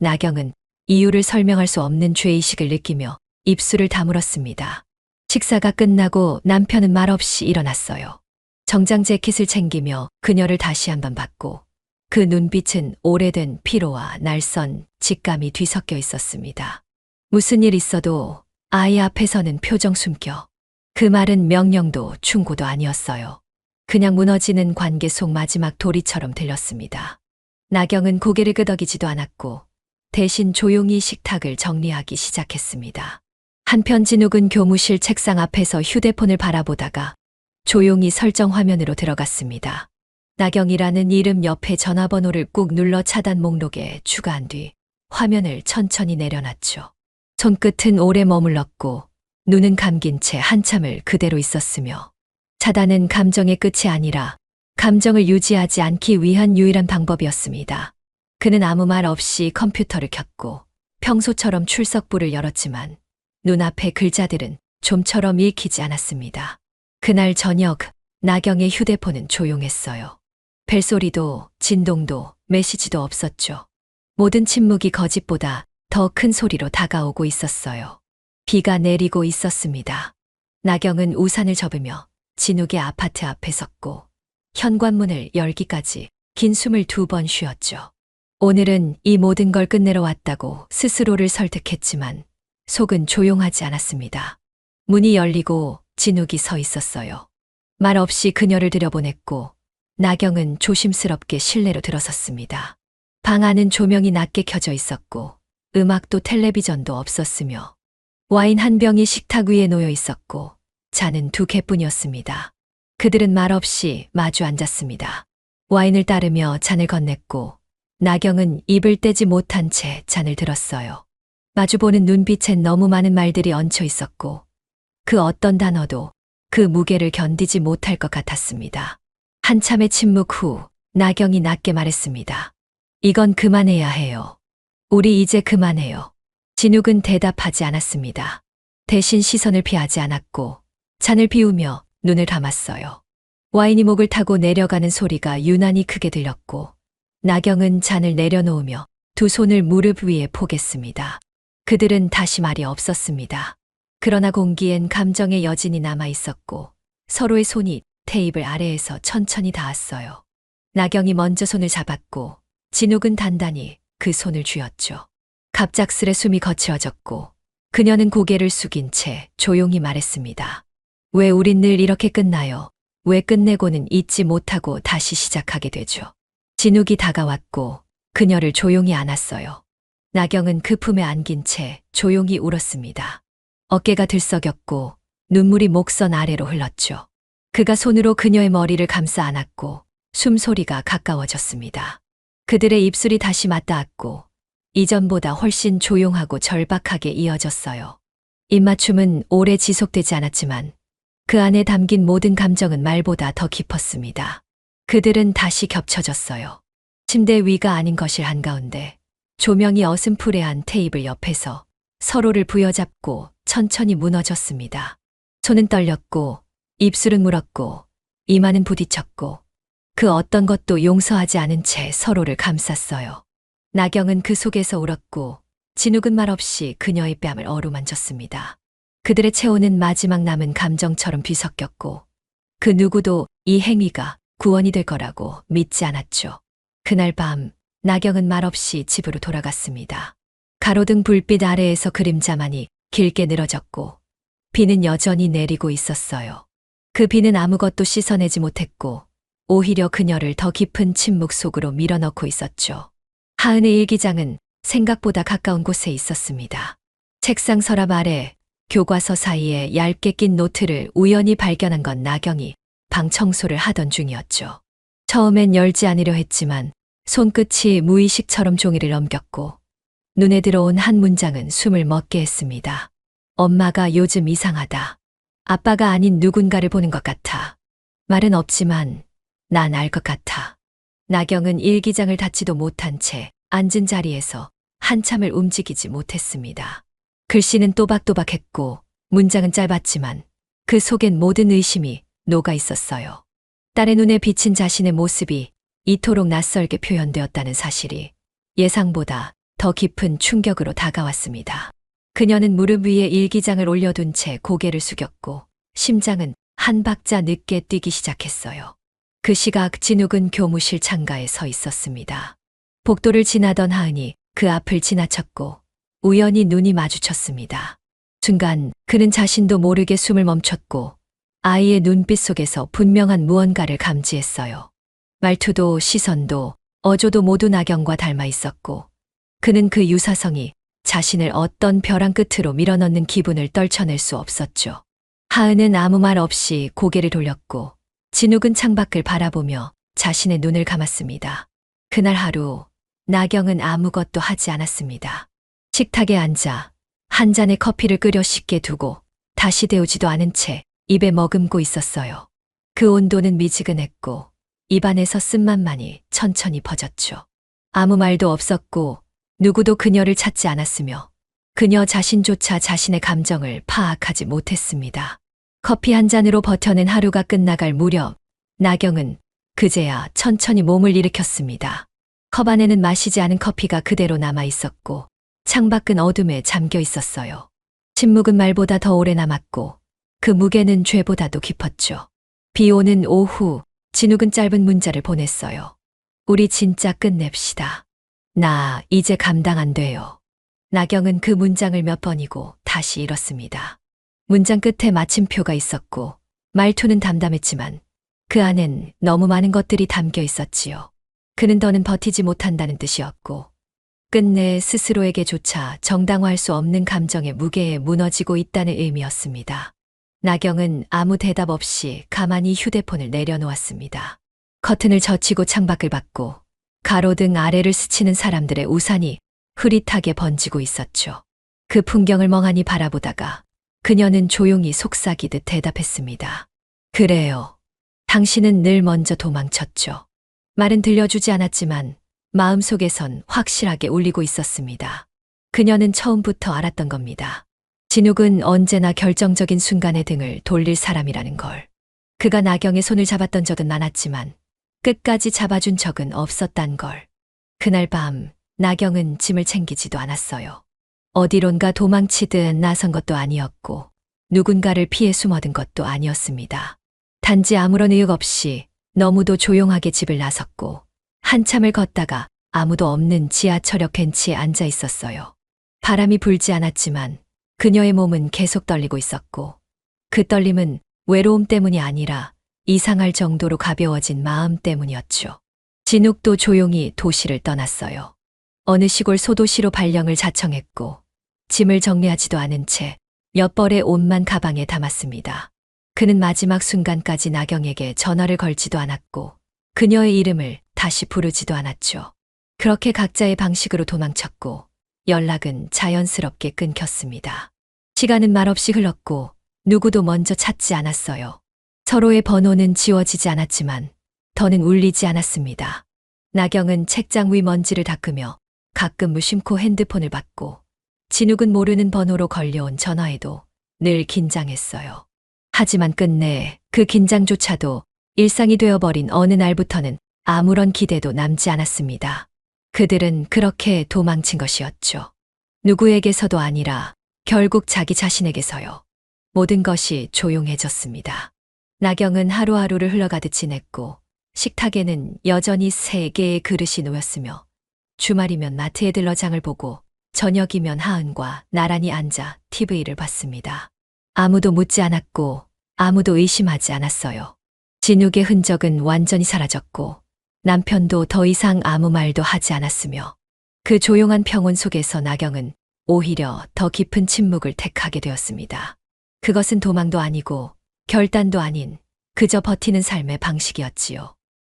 나경은 이유를 설명할 수 없는 죄의식을 느끼며 입술을 다물었습니다. 식사가 끝나고 남편은 말없이 일어났어요. 정장 재킷을 챙기며 그녀를 다시 한번 봤고 그 눈빛은 오래된 피로와 날선 직감이 뒤섞여 있었습니다. 무슨 일 있어도 아이 앞에서는 표정 숨겨. 그 말은 명령도 충고도 아니었어요. 그냥 무너지는 관계 속 마지막 도리처럼 들렸습니다. 나경은 고개를 끄덕이지도 않았고 대신 조용히 식탁을 정리하기 시작했습니다. 한편 진욱은 교무실 책상 앞에서 휴대폰을 바라보다가 조용히 설정 화면으로 들어갔습니다. 나경이라는 이름 옆에 전화번호를 꾹 눌러 차단 목록에 추가한 뒤 화면을 천천히 내려놨죠. 손끝은 오래 머물렀고 눈은 감긴 채 한참을 그대로 있었으며 차단은 감정의 끝이 아니라 감정을 유지하지 않기 위한 유일한 방법이었습니다. 그는 아무 말 없이 컴퓨터를 켰고 평소처럼 출석부를 열었지만 눈앞의 글자들은 좀처럼 읽히지 않았습니다. 그날 저녁 나경의 휴대폰은 조용했어요. 벨소리도 진동도 메시지도 없었죠. 모든 침묵이 거짓보다 더 큰 소리로 다가오고 있었어요. 비가 내리고 있었습니다. 나경은 우산을 접으며 진욱의 아파트 앞에 섰고 현관문을 열기까지 긴 숨을 2번 쉬었죠. 오늘은 이 모든 걸 끝내러 왔다고 스스로를 설득했지만 속은 조용하지 않았습니다. 문이 열리고 진욱이 서 있었어요. 말 없이 그녀를 들여보냈고 나경은 조심스럽게 실내로 들어섰습니다. 방 안은 조명이 낮게 켜져 있었고 음악도 텔레비전도 없었으며 와인 한 병이 식탁 위에 놓여 있었고 잔은 2개뿐이었습니다. 그들은 말없이 마주 앉았습니다. 와인을 따르며 잔을 건넸고 나경은 입을 떼지 못한 채 잔을 들었어요. 마주보는 눈빛엔 너무 많은 말들이 얹혀 있었고 그 어떤 단어도 그 무게를 견디지 못할 것 같았습니다. 한참의 침묵 후 나경이 낮게 말했습니다. 이건 그만해야 해요. 우리 이제 그만해요. 진욱은 대답하지 않았습니다. 대신 시선을 피하지 않았고 잔을 비우며 눈을 감았어요. 와인이 목을 타고 내려가는 소리가 유난히 크게 들렸고 나경은 잔을 내려놓으며 두 손을 무릎 위에 포겠습니다. 그들은 다시 말이 없었습니다. 그러나 공기엔 감정의 여진이 남아 있었고 서로의 손이 테이블 아래에서 천천히 닿았어요. 나경이 먼저 손을 잡았고 진욱은 단단히 그 손을 쥐었죠. 갑작스레 숨이 거칠어졌고 그녀는 고개를 숙인 채 조용히 말했습니다. 왜 우린 늘 이렇게 끝나요? 왜 끝내고는 잊지 못하고 다시 시작하게 되죠? 진욱이 다가왔고 그녀를 조용히 안았어요. 나경은 그 품에 안긴 채 조용히 울었습니다. 어깨가 들썩였고 눈물이 목선 아래로 흘렀죠. 그가 손으로 그녀의 머리를 감싸 안았고 숨소리가 가까워졌습니다. 그들의 입술이 다시 맞닿았고 이전보다 훨씬 조용하고 절박하게 이어졌어요. 입맞춤은 오래 지속되지 않았지만 그 안에 담긴 모든 감정은 말보다 더 깊었습니다. 그들은 다시 겹쳐졌어요. 침대 위가 아닌 거실 한가운데 조명이 어슴푸레한 테이블 옆에서 서로를 부여잡고 천천히 무너졌습니다. 손은 떨렸고 입술은 물었고 이마는 부딪혔고 그 어떤 것도 용서하지 않은 채 서로를 감쌌어요. 나경은 그 속에서 울었고 진욱은 말없이 그녀의 뺨을 어루만졌습니다. 그들의 체온은 마지막 남은 감정처럼 뒤섞였고 그 누구도 이 행위가 구원이 될 거라고 믿지 않았죠. 그날 밤 나경은 말없이 집으로 돌아갔습니다. 가로등 불빛 아래에서 그림자만이 길게 늘어졌고 비는 여전히 내리고 있었어요. 그 비는 아무것도 씻어내지 못했고 오히려 그녀를 더 깊은 침묵 속으로 밀어넣고 있었죠. 하은의 일기장은 생각보다 가까운 곳에 있었습니다. 책상 서랍 아래 교과서 사이에 얇게 낀 노트를 우연히 발견한 건 나경이 방 청소를 하던 중이었죠. 처음엔 열지 않으려 했지만 손끝이 무의식처럼 종이를 넘겼고 눈에 들어온 한 문장은 숨을 멎게 했습니다. 엄마가 요즘 이상하다. 아빠가 아닌 누군가를 보는 것 같아. 말은 없지만 난 알 것 같아. 나경은 일기장을 닫지도 못한 채 앉은 자리에서 한참을 움직이지 못했습니다. 글씨는 또박또박했고 문장은 짧았지만 그 속엔 모든 의심이 녹아 있었어요. 딸의 눈에 비친 자신의 모습이 이토록 낯설게 표현되었다는 사실이 예상보다 더 깊은 충격으로 다가왔습니다. 그녀는 무릎 위에 일기장을 올려둔 채 고개를 숙였고 심장은 한 박자 늦게 뛰기 시작했어요. 그 시각 진욱은 교무실 창가에 서 있었습니다. 복도를 지나던 하은이 그 앞을 지나쳤고 우연히 눈이 마주쳤습니다. 순간 그는 자신도 모르게 숨을 멈췄고 아이의 눈빛 속에서 분명한 무언가를 감지했어요. 말투도 시선도 어조도 모두 나경과 닮아 있었고 그는 그 유사성이 자신을 어떤 벼랑 끝으로 밀어넣는 기분을 떨쳐낼 수 없었죠. 하은은 아무 말 없이 고개를 돌렸고 진욱은 창밖을 바라보며 자신의 눈을 감았습니다. 그날 하루 나경은 아무것도 하지 않았습니다. 식탁에 앉아 한 잔의 커피를 끓여 식게 두고 다시 데우지도 않은 채 입에 머금고 있었어요. 그 온도는 미지근했고 입안에서 쓴맛만이 천천히 퍼졌죠. 아무 말도 없었고 누구도 그녀를 찾지 않았으며 그녀 자신조차 자신의 감정을 파악하지 못했습니다. 커피 한 잔으로 버텨낸 하루가 끝나갈 무렵 나경은 그제야 천천히 몸을 일으켰습니다. 컵 안에는 마시지 않은 커피가 그대로 남아 있었고 창밖은 어둠에 잠겨 있었어요. 침묵은 말보다 더 오래 남았고 그 무게는 죄보다도 깊었죠. 비 오는 오후 진욱은 짧은 문자를 보냈어요. 우리 진짜 끝냅시다. 나 이제 감당 안 돼요. 나경은 그 문장을 몇 번이고 다시 읽었습니다. 문장 끝에 마침표가 있었고 말투는 담담했지만 그 안엔 너무 많은 것들이 담겨 있었지요. 그는 더는 버티지 못한다는 뜻이었고 끝내 스스로에게조차 정당화할 수 없는 감정의 무게에 무너지고 있다는 의미였습니다. 나경은 아무 대답 없이 가만히 휴대폰을 내려놓았습니다. 커튼을 젖히고 창밖을 봤고 가로등 아래를 스치는 사람들의 우산이 흐릿하게 번지고 있었죠. 그 풍경을 멍하니 바라보다가 그녀는 조용히 속삭이듯 대답했습니다. 그래요. 당신은 늘 먼저 도망쳤죠. 말은 들려주지 않았지만 마음속에선 확실하게 울리고 있었습니다. 그녀는 처음부터 알았던 겁니다. 진욱은 언제나 결정적인 순간에 등을 돌릴 사람이라는 걸. 그가 나경의 손을 잡았던 적은 많았지만 끝까지 잡아준 적은 없었단 걸. 그날 밤 나경은 짐을 챙기지도 않았어요. 어디론가 도망치듯 나선 것도 아니었고 누군가를 피해 숨어든 것도 아니었습니다. 단지 아무런 의욕 없이 너무도 조용하게 집을 나섰고 한참을 걷다가 아무도 없는 지하철역 벤치에 앉아 있었어요. 바람이 불지 않았지만 그녀의 몸은 계속 떨리고 있었고 그 떨림은 외로움 때문이 아니라 이상할 정도로 가벼워진 마음 때문이었죠. 진욱도 조용히 도시를 떠났어요. 어느 시골 소도시로 발령을 자청했고 짐을 정리하지도 않은 채 몇 벌의 옷만 가방에 담았습니다. 그는 마지막 순간까지 나경에게 전화를 걸지도 않았고 그녀의 이름을 다시 부르지도 않았죠. 그렇게 각자의 방식으로 도망쳤고 연락은 자연스럽게 끊겼습니다. 시간은 말없이 흘렀고 누구도 먼저 찾지 않았어요. 서로의 번호는 지워지지 않았지만 더는 울리지 않았습니다. 나경은 책장 위 먼지를 닦으며 가끔 무심코 핸드폰을 받고 진욱은 모르는 번호로 걸려온 전화에도 늘 긴장했어요. 하지만 끝내 그 긴장조차도 일상이 되어버린 어느 날부터는 아무런 기대도 남지 않았습니다. 그들은 그렇게 도망친 것이었죠. 누구에게서도 아니라 결국 자기 자신에게서요. 모든 것이 조용해졌습니다. 나경은 하루하루를 흘러가듯 지냈고 식탁에는 여전히 3개의 그릇이 놓였으며 주말이면 마트에 들러 장을 보고 저녁이면 하은과 나란히 앉아 TV를 봤습니다. 아무도 묻지 않았고 아무도 의심하지 않았어요. 진욱의 흔적은 완전히 사라졌고 남편도 더 이상 아무 말도 하지 않았으며 그 조용한 평온 속에서 나경은 오히려 더 깊은 침묵을 택하게 되었습니다. 그것은 도망도 아니고 결단도 아닌 그저 버티는 삶의 방식이었지요.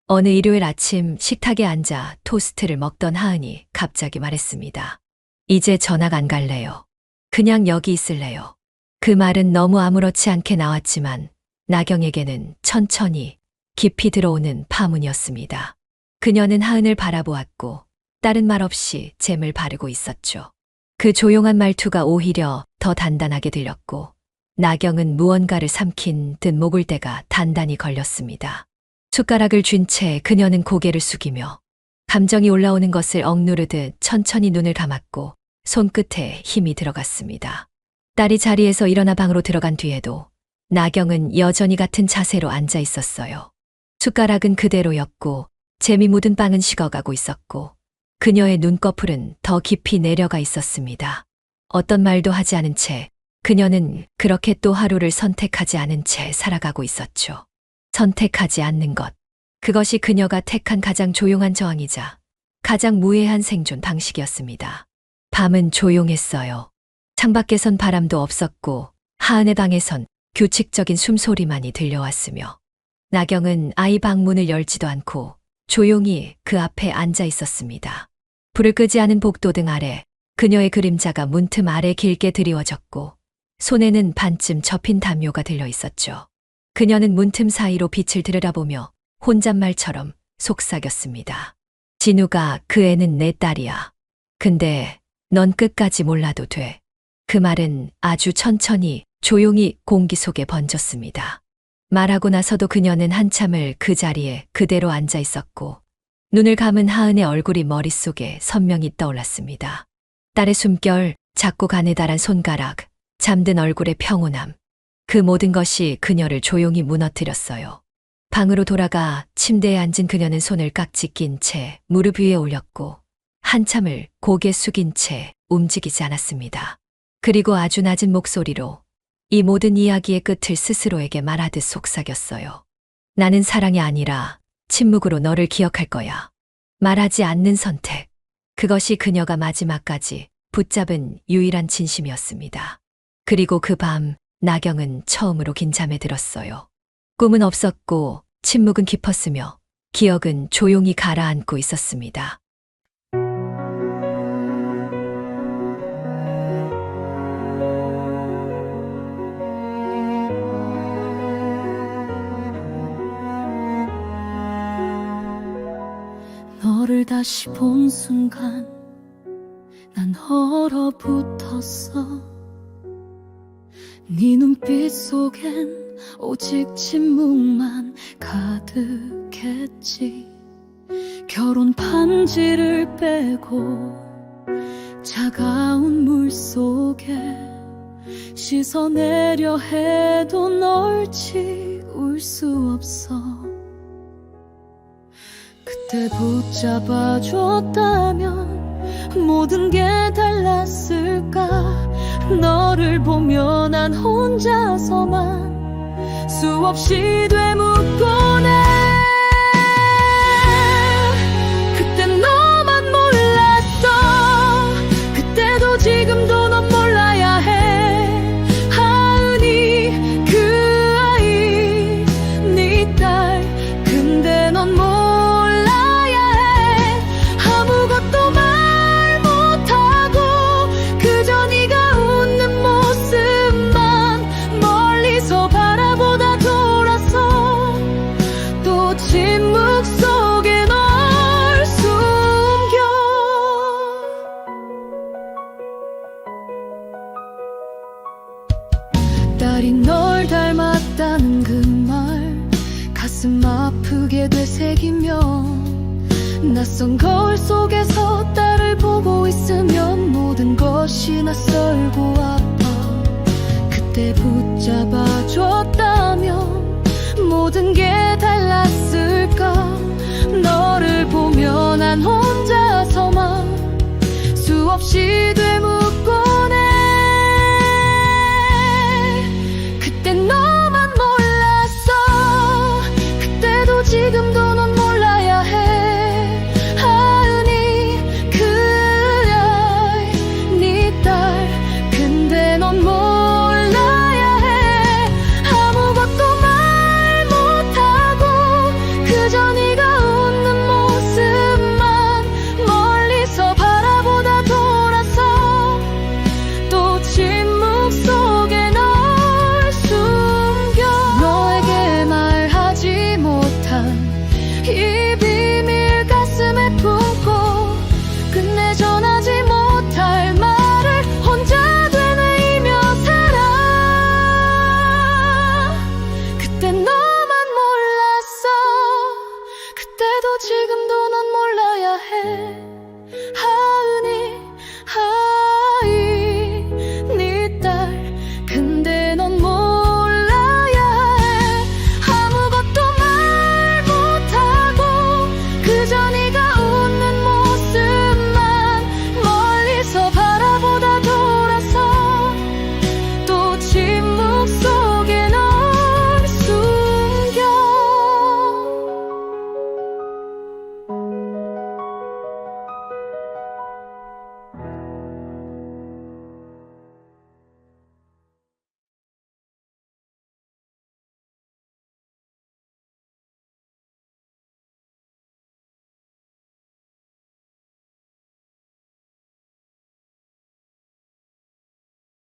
어느 일요일 아침 식탁에 앉아 토스트를 먹던 하은이 갑자기 말했습니다. 이제 전학 안 갈래요. 그냥 여기 있을래요. 그 말은 너무 아무렇지 않게 나왔지만 나경에게는 천천히 깊이 들어오는 파문이었습니다. 그녀는 하은을 바라보았고 다른 말 없이 잼을 바르고 있었죠. 그 조용한 말투가 오히려 더 단단하게 들렸고 나경은 무언가를 삼킨 듯 목을대가 단단히 걸렸습니다. 숟가락을 쥔 채 그녀는 고개를 숙이며 감정이 올라오는 것을 억누르듯 천천히 눈을 감았고 손끝에 힘이 들어갔습니다. 딸이 자리에서 일어나 방으로 들어간 뒤에도 나경은 여전히 같은 자세로 앉아 있었어요. 숟가락은 그대로였고 잼이 묻은 빵은 식어가고 있었고 그녀의 눈꺼풀은 더 깊이 내려가 있었습니다. 어떤 말도 하지 않은 채 그녀는 그렇게 또 하루를 선택하지 않은 채 살아가고 있었죠. 선택하지 않는 것. 그것이 그녀가 택한 가장 조용한 저항이자 가장 무해한 생존 방식이었습니다. 밤은 조용했어요. 창밖에선 바람도 없었고 하은의 방에선 규칙적인 숨소리만이 들려왔으며 나경은 아이 방문을 열지도 않고 조용히 그 앞에 앉아 있었습니다. 불을 끄지 않은 복도등 아래 그녀의 그림자가 문틈 아래 길게 드리워졌고 손에는 반쯤 접힌 담요가 들려 있었죠. 그녀는 문틈 사이로 빛을 들여다보며 혼잣말처럼 속삭였습니다. 진우가 그 애는 내 딸이야. 근데 넌 끝까지 몰라도 돼. 그 말은 아주 천천히 조용히 공기 속에 번졌습니다. 말하고 나서도 그녀는 한참을 그 자리에 그대로 앉아 있었고 눈을 감은 하은의 얼굴이 머릿속에 선명히 떠올랐습니다. 딸의 숨결, 작고 가느다란 손가락, 잠든 얼굴의 평온함. 그 모든 것이 그녀를 조용히 무너뜨렸어요. 방으로 돌아가 침대에 앉은 그녀는 손을 깍지 낀 채 무릎 위에 올렸고 한참을 고개 숙인 채 움직이지 않았습니다. 그리고 아주 낮은 목소리로 이 모든 이야기의 끝을 스스로에게 말하듯 속삭였어요. 나는 사랑이 아니라 침묵으로 너를 기억할 거야. 말하지 않는 선택. 그것이 그녀가 마지막까지 붙잡은 유일한 진심이었습니다. 그리고 그 밤 나경은 처음으로 긴 잠에 들었어요. 꿈은 없었고 침묵은 깊었으며 기억은 조용히 가라앉고 있었습니다. 너를 다시 본 순간 난 얼어붙었어. 네 눈빛 속엔 오직 침묵만 가득했지. 결혼 반지를 빼고 차가운 물 속에 씻어내려 해도 널 지울 수 없어. 그때 붙잡아줬다면 모든 게 달랐을까. 너를 보며 난 혼자서만 수없이 되묻곤 해. 그때 너만 몰랐어. 그때도 지금도 넌 몰라야 해. 하은이 그 아이 네 딸. 근데 넌 몰라야 해. 아무것도 말 못하고 그저 네가 웃는 모습만 멀리서 바라보다 돌아서 또 침묵 속에 널 숨겨. 딸이 널 닮았다는 그 말 가슴 아프게 되새기며 낯선 거울 속에서 딸을 보고 있으면 모든 것이 낯설고 아파. 그때 붙잡아줬다면 모든 게 달랐을까. 너를 보며 난 혼자서만 수없이 되묻